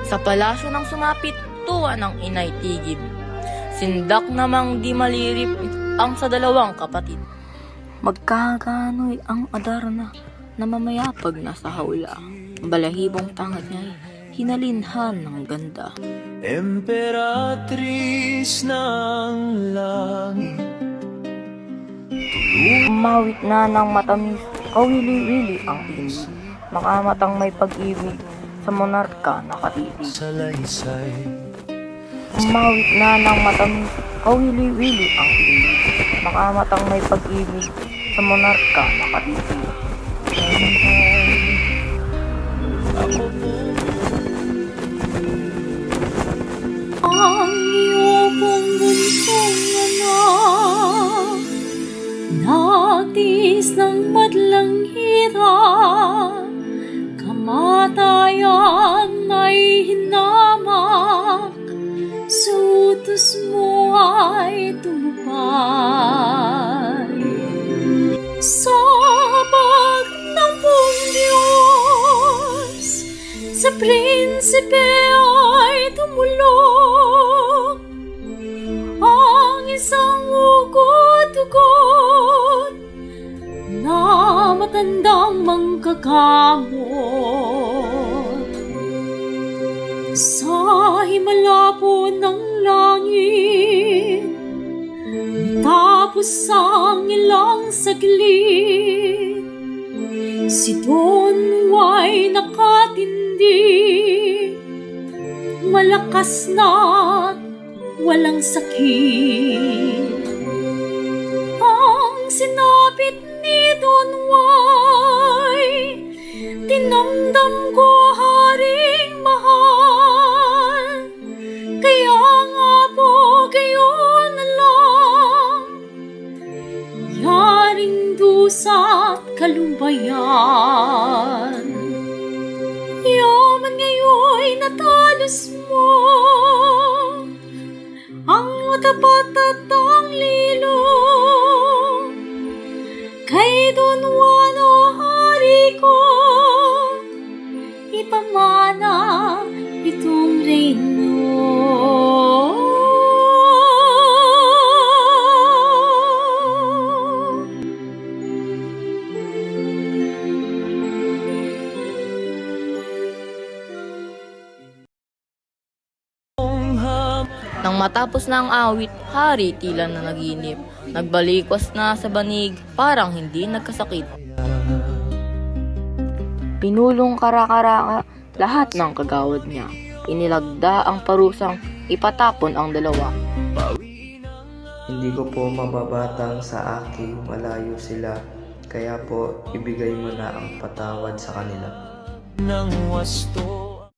Sa palasyo ng sumapit, tuwa ng inay tigib. Sindak namang di malirip ang sa dalawang kapatid. Magkagano'y ang Adarna na mamayapag na sa hawla. Balahibong tangad niya'y hinalinhan ng ganda. Emperatriz ng langit, Umawit na ng matamis, kawili-wili ang tinig. Makamatang may pag-ibig sa monarka nakatitig. salaysay. Umawit na ng matamis, kawili-wili ang tinig. Makamatang may pag-ibig sa monarka nakatitig. Ako po Ang iyong bunsong anak, nagtiis ng madlang hirap, kamatayan ay hinamak, sa utos mo ay tumupad. Sa habag ng buong Diyos, sa prinsipe ay tumulong ang isang ugot-ugot na matandang mangkagamot. Sa himala po ng langit, tapos ang ilang saglit, si Don ay nakatindi, malakas na walang sakit. Ang sinapit ni Don Juan, tinamdam ko haring mahal, kaya nga po gayon na lang, yaring dusa't kalubayan. Yaman ngayon natalos mo, ang matapat at ang lilo, kay Don Juan o hari ko, ipamana itong reino. Nang matapos na ang awit, hari tila na naginip. Nagbalikwas na sa banig, parang hindi nagkasakit. Pinulong kara-karaka lahat ng kagawad niya. Inilagda ang parusang ipatapon ang dalawa. Hindi ko po mababatang sa aking malayo sila, kaya po ibigay mo na ang patawad sa kanila. ng wasto.